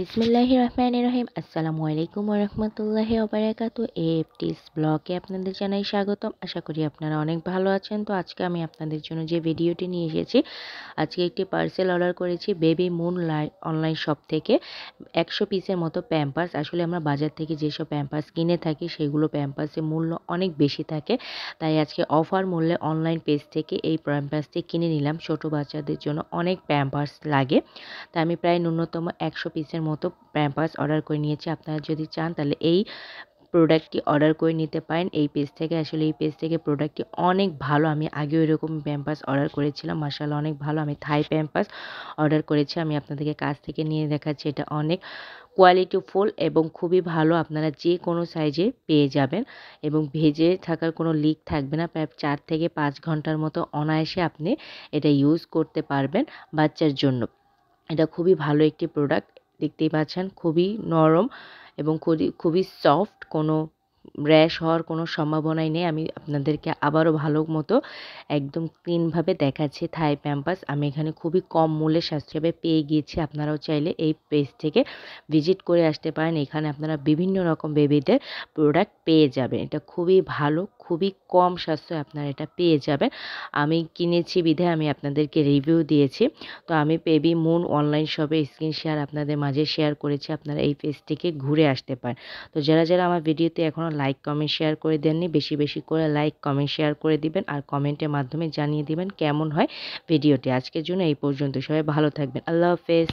বিসমিল্লাহির রহমানির রহিম। আসসালামু আলাইকুম ওয়া রাহমাতুল্লাহি ওয়া বারাকাতুহু। এফটিস ব্লগে আপনাদের জানাই স্বাগতম। আশা করি আপনারা অনেক ভালো আছেন। তো আজকে আমি আপনাদের জন্য যে ভিডিওটি নিয়ে এসেছি, আজকে একটি পার্সেল অর্ডার করেছি বেবি মুন অনলাইন শপ থেকে। 100 পিসের মতো প্যাম্পার্স। আসলে আমরা বাজার থেকে যেসব প্যাম্পার্স কিনে থাকি সেগুলো প্যাম্পার্সের মূল্য অনেক বেশি থাকে, তাই আজকে অফার মূল্যে অনলাইন পেজ থেকে এই প্যাম্পার্সটি কিনে নিলাম। ছোট বাচ্চাদের জন্য অনেক প্যাম্পার্স লাগে, তাই আমি প্রায় ন্যূনতম 100 পিসের মতো প্যাম্পার্স অর্ডার করে নিয়েছি। আপনারা যদি চান তাহলে এই প্রোডাক্টটি অর্ডার করে নিতে পারেন এই পেজ থেকে। আসলে এই পেজ থেকে প্রোডাক্টটি অনেক ভালো। আমি আগেও এরকম প্যাম্পার্স অর্ডার করেছিলাম, মাশাআল্লাহ অনেক ভালো। আমি থাই প্যাম্পার্স অর্ডার করেছি, আমি আপনাদেরকে কাছ থেকে নিয়ে দেখাচ্ছি। এটা অনেক কোয়ালিটিফুল এবং খুবই ভালো। আপনারা যে কোনো সাইজে পেয়ে যাবেন এবং ভেজে থাকার কোনো লিক থাকবে না। প্রায় 4 থেকে 5 ঘন্টার মতো অনায়াসে আপনি এটা ইউজ করতে পারবেন বাচ্চার জন্য। এটা খুবই ভালো একটি প্রোডাক্ট, দেখতেই পাচ্ছেন খুবই নরম এবং খুবই সফট, কোনো র্যাশ হওয়ার কোনো সম্ভাবনাই নেই। আমি আপনাদেরকে আবারও ভালো মতো একদম ক্লিনভাবে দেখাচ্ছি থাই প্যাম্পার্স। আমি এখানে খুবই কম মূল্যে স্বাস্থ্যসেবায় পেয়ে গিয়েছি। আপনারাও চাইলে এই পেজ থেকে ভিজিট করে আসতে পারেন। এখানে আপনারা বিভিন্ন রকম বেবিদের প্রোডাক্ট পেয়ে যাবেন। এটা খুবই ভালো, খুবই কম সাশ্রয়ে আপনারা এটা পেয়ে যাবেন। আমি কিনেছি বিধায় আমি আপনাদেরকে রিভিউ দিয়েছি। তো আমি বেবি মুন অনলাইন শপে স্ক্রিন শেয়ার আপনাদের মাঝে শেয়ার করেছি। আপনারা এই পেজটিকে ঘুরে আসতে পারেন। তো যারা আমার ভিডিওতে এখনও লাইক কমেন্ট শেয়ার করে দেননি, বেশি বেশি করে লাইক কমেন্ট শেয়ার করে দিবেন আর কমেন্টের মাধ্যমে জানিয়ে দিবেন কেমন হয় ভিডিওটি। আজকের জন্য এই পর্যন্ত। সবাই ভালো থাকবেন। আল্লাহ হাফেজ।